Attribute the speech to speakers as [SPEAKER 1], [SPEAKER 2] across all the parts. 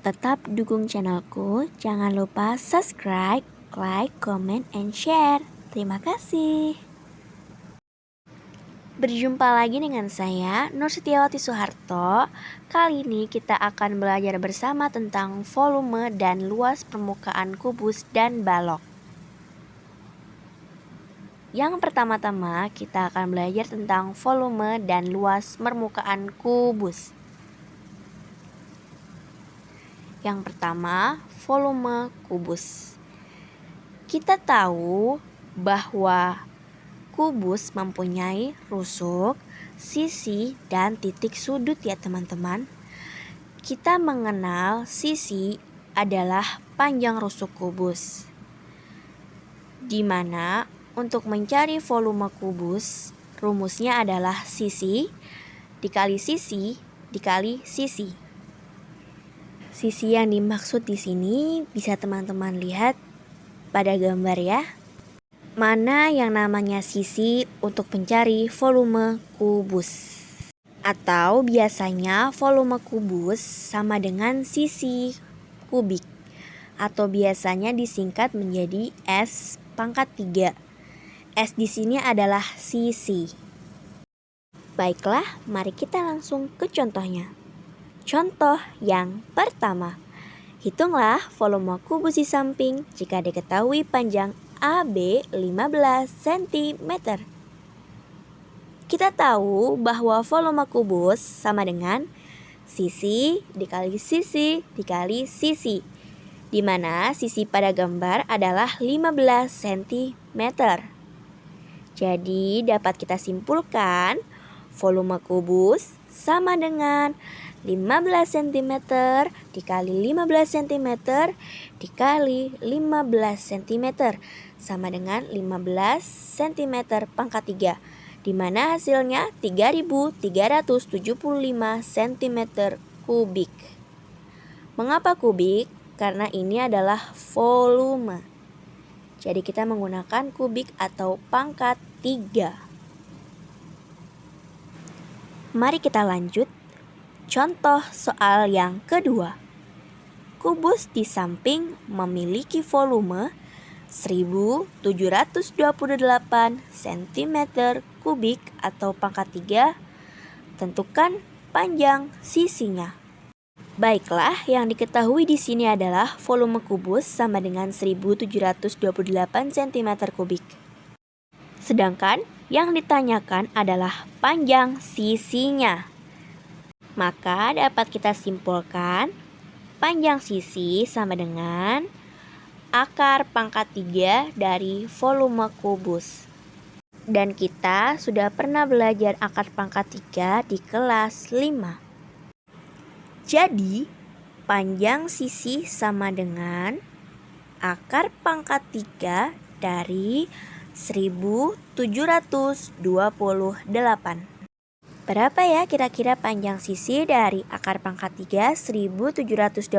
[SPEAKER 1] Tetap dukung channelku, jangan lupa subscribe, like, comment, and share. Terima kasih. Berjumpa lagi dengan saya, Nur Setiawati Soeharto. Kali ini kita akan belajar bersama tentang volume dan luas permukaan kubus dan balok. Yang pertama-tama kita akan belajar tentang volume dan luas permukaan kubus. Yang pertama, volume kubus. Kita tahu bahwa kubus mempunyai rusuk, sisi, dan titik sudut ya teman-teman. Kita mengenal sisi adalah panjang rusuk kubus, di mana untuk mencari volume kubus, rumusnya adalah sisi dikali sisi dikali sisi. Sisi yang dimaksud di sini bisa teman-teman lihat pada gambar ya. Mana yang namanya sisi untuk mencari volume kubus. Atau biasanya volume kubus sama dengan sisi kubik. Atau biasanya disingkat menjadi S pangkat 3. S di sini adalah sisi. Baiklah, mari kita langsung ke contohnya. Contoh yang pertama, hitunglah volume kubus di samping jika diketahui panjang AB 15 cm. Kita tahu bahwa volume kubus sama dengan sisi dikali sisi dikali sisi, di mana sisi pada gambar adalah 15 cm. Jadi dapat kita simpulkan volume kubus sama dengan 15 cm dikali 15 cm dikali 15 cm sama dengan 15 cm pangkat 3, di mana hasilnya 3.375 cm kubik. Mengapa kubik? Karena ini adalah volume. Jadi kita menggunakan kubik atau pangkat 3. Mari kita lanjut. Contoh soal yang kedua. Kubus di samping memiliki volume 1728 cm kubik atau pangkat 3. Tentukan panjang sisinya. Baiklah, yang diketahui di sini adalah volume kubus sama dengan 1728 cm kubik. Sedangkan yang ditanyakan adalah panjang sisinya. Maka dapat kita simpulkan panjang sisi sama dengan akar pangkat 3 dari volume kubus. Dan kita sudah pernah belajar akar pangkat 3 di kelas 5. Jadi panjang sisi sama dengan akar pangkat 3 dari 1728. Berapa ya kira-kira panjang sisi dari akar pangkat 3 1728?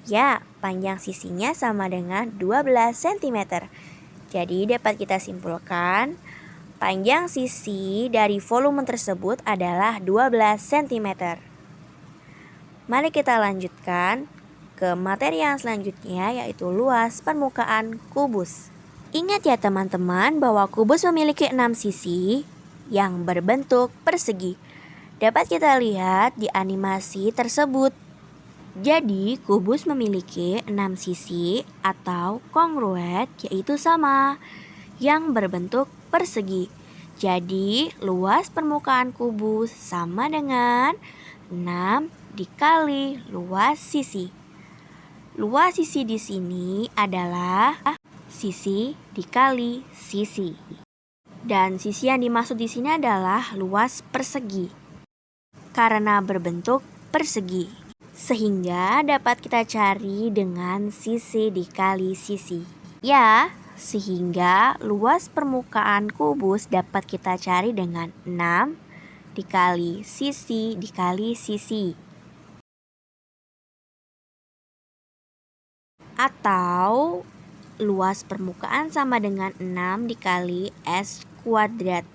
[SPEAKER 1] Ya, panjang sisinya sama dengan 12 cm. Jadi dapat kita simpulkan panjang sisi dari volume tersebut adalah 12 cm. Mari kita lanjutkan ke materi yang selanjutnya, yaitu luas permukaan kubus. Ingat ya teman-teman bahwa kubus memiliki 6 sisi yang berbentuk persegi. Dapat kita lihat di animasi tersebut. Jadi kubus memiliki 6 sisi atau kongruent, yaitu sama, yang berbentuk persegi. Jadi luas permukaan kubus sama dengan 6 dikali luas sisi. Luas sisi di sini adalah sisi dikali sisi. Dan sisi yang dimaksud di sini adalah luas persegi karena berbentuk persegi, sehingga dapat kita cari dengan sisi dikali sisi. Ya, sehingga luas permukaan kubus dapat kita cari dengan 6 dikali sisi dikali sisi. Atau luas permukaan sama dengan 6 dikali S kuadrat.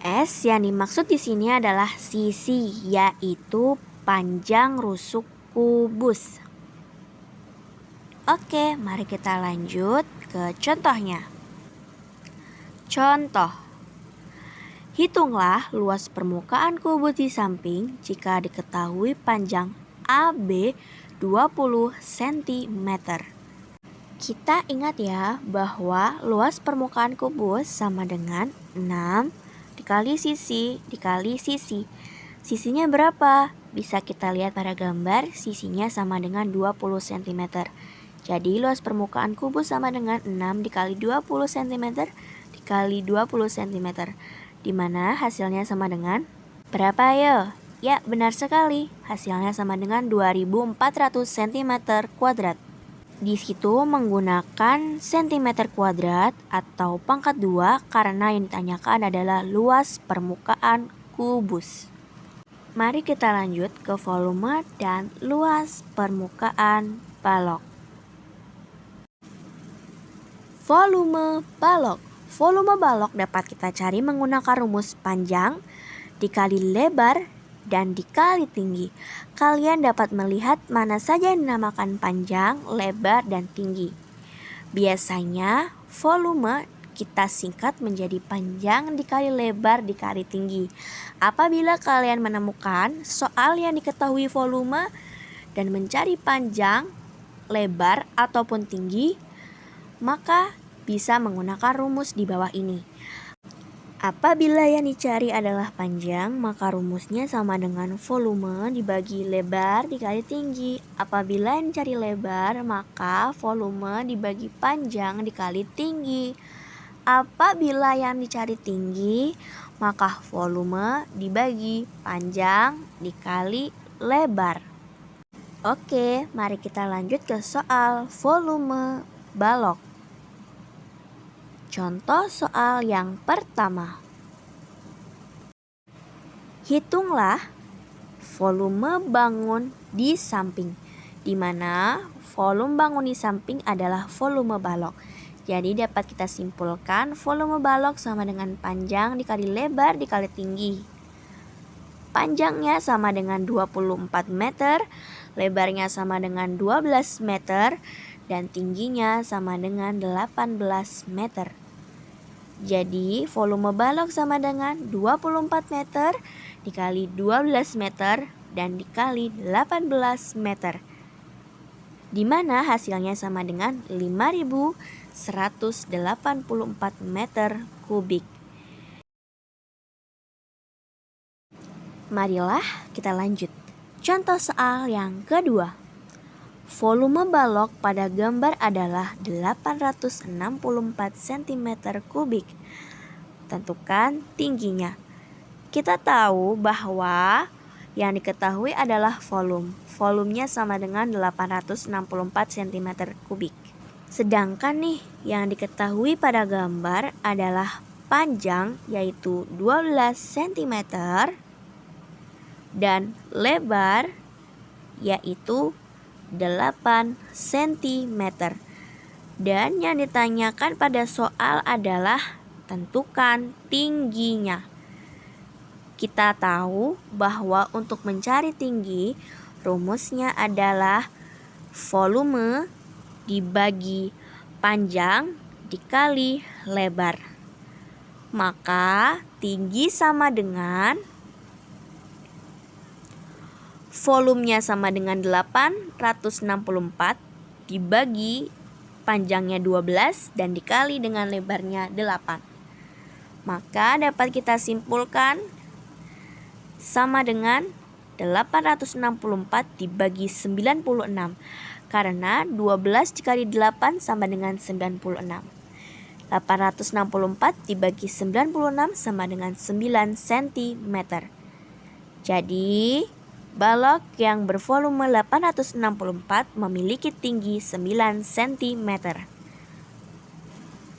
[SPEAKER 1] S yang dimaksud di sini adalah sisi, yaitu panjang rusuk kubus. Oke, mari kita lanjut ke contohnya. Contoh, hitunglah luas permukaan kubus di samping jika diketahui panjang AB 20 cm. Kita ingat ya bahwa luas permukaan kubus sama dengan 6 dikali sisi dikali sisi. Sisinya berapa? Bisa kita lihat pada gambar, sisinya sama dengan 20 cm. Jadi luas permukaan kubus sama dengan 6 dikali 20 cm dikali 20 cm. Di mana hasilnya sama dengan berapa ya? Ya, benar sekali. Hasilnya sama dengan 2400 cm kuadrat. Di situ menggunakan cm kuadrat atau pangkat 2 karena yang ditanyakan adalah luas permukaan kubus. Mari kita lanjut ke volume dan luas permukaan balok. Volume balok. Volume balok dapat kita cari menggunakan rumus panjang dikali lebar dan dikali tinggi. Kalian dapat melihat mana saja yang dinamakan panjang, lebar, dan tinggi. Biasanya volume kita singkat menjadi panjang dikali lebar dikali tinggi. Apabila kalian menemukan soal yang diketahui volume dan mencari panjang, lebar, ataupun tinggi, maka bisa menggunakan rumus di bawah ini. Apabila yang dicari adalah panjang, maka rumusnya sama dengan volume dibagi lebar dikali tinggi. Apabila yang dicari lebar, maka volume dibagi panjang dikali tinggi. Apabila yang dicari tinggi, maka volume dibagi panjang dikali lebar. Oke, mari kita lanjut ke soal volume balok. Contoh soal yang pertama. Hitunglah volume bangun di samping, di mana volume bangun di samping adalah volume balok. Jadi dapat kita simpulkan volume balok sama dengan panjang dikali lebar dikali tinggi. Panjangnya sama dengan 24 meter, lebarnya sama dengan 12 meter, dan tingginya sama dengan 18 meter. Jadi volume balok sama dengan 24 meter dikali 12 meter dan dikali 18 meter. Di mana hasilnya sama dengan 5184 meter kubik. Marilah kita lanjut. Contoh soal yang kedua. Volume balok pada gambar adalah 864 cm kubik. Tentukan tingginya. Kita tahu bahwa yang diketahui adalah volume. Volumenya sama dengan 864 cm kubik. Sedangkan nih yang diketahui pada gambar adalah panjang yaitu 12 cm dan lebar yaitu 8 cm. Dan yang ditanyakan pada soal adalah tentukan tingginya. Kita tahu bahwa untuk mencari tinggi, rumusnya adalah volume dibagi panjang dikali lebar. Maka tinggi sama dengan volumenya sama dengan 864 dibagi panjangnya 12 dan dikali dengan lebarnya 8. Maka dapat kita simpulkan sama dengan 864 dibagi 96. Karena 12 dikali 8 sama dengan 96. 864 dibagi 96 sama dengan 9 cm. Jadi balok yang bervolume 864 memiliki tinggi 9 cm.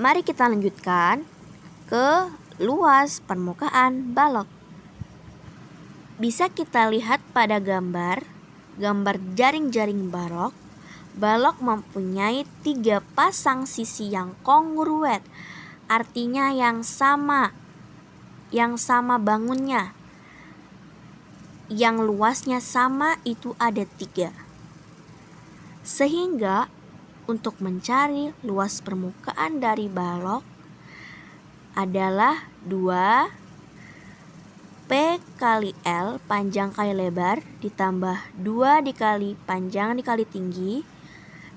[SPEAKER 1] Mari kita lanjutkan ke luas permukaan balok. Bisa kita lihat pada gambar jaring-jaring balok. Balok mempunyai 3 pasang sisi yang kongruent, artinya yang sama bangunnya. yang luasnya sama itu ada 3. Sehingga untuk mencari luas permukaan dari balok adalah 2 P kali L panjang kali lebar ditambah 2 dikali panjang dikali tinggi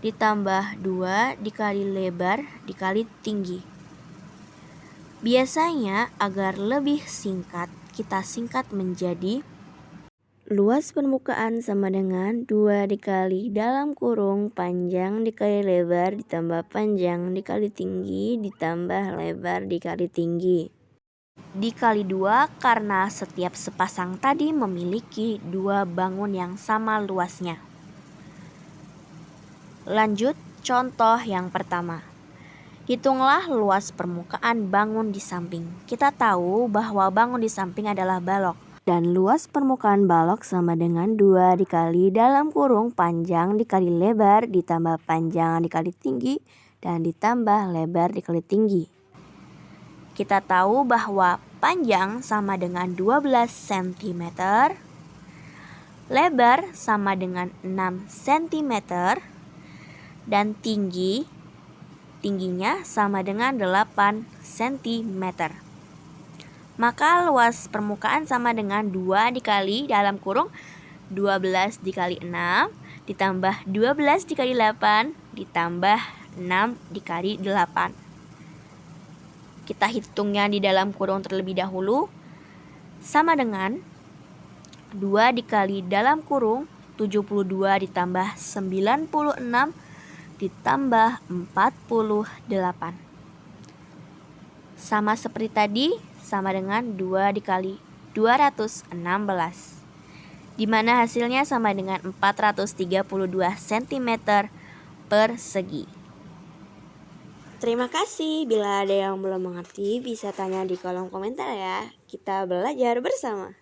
[SPEAKER 1] ditambah 2 dikali lebar dikali tinggi. Biasanya agar lebih singkat, kita singkat menjadi luas permukaan sama dengan 2 dikali dalam kurung panjang dikali lebar ditambah panjang dikali tinggi ditambah lebar dikali tinggi. Dikali 2 karena setiap sepasang tadi memiliki 2 bangun yang sama luasnya. Lanjut contoh yang pertama. Hitunglah luas permukaan bangun di samping. Kita tahu bahwa bangun di samping adalah balok. Dan luas permukaan balok sama dengan 2 dikali dalam kurung panjang dikali lebar ditambah panjang dikali tinggi dan ditambah lebar dikali tinggi. Kita tahu bahwa panjang sama dengan 12 cm, lebar sama dengan 6 cm, dan tingginya sama dengan 8 cm. Maka luas permukaan sama dengan 2 dikali dalam kurung 12 dikali 6 ditambah 12 dikali 8 ditambah 6 dikali 8. Kita hitungnya di dalam kurung terlebih dahulu. Sama dengan 2 dikali dalam kurung 72 ditambah 96 ditambah 48. Sama seperti tadi, sama dengan 2 dikali 216. Di mana hasilnya sama dengan 432 cm persegi. Terima kasih. Bila ada yang belum mengerti, bisa tanya di kolom komentar ya. Kita belajar bersama.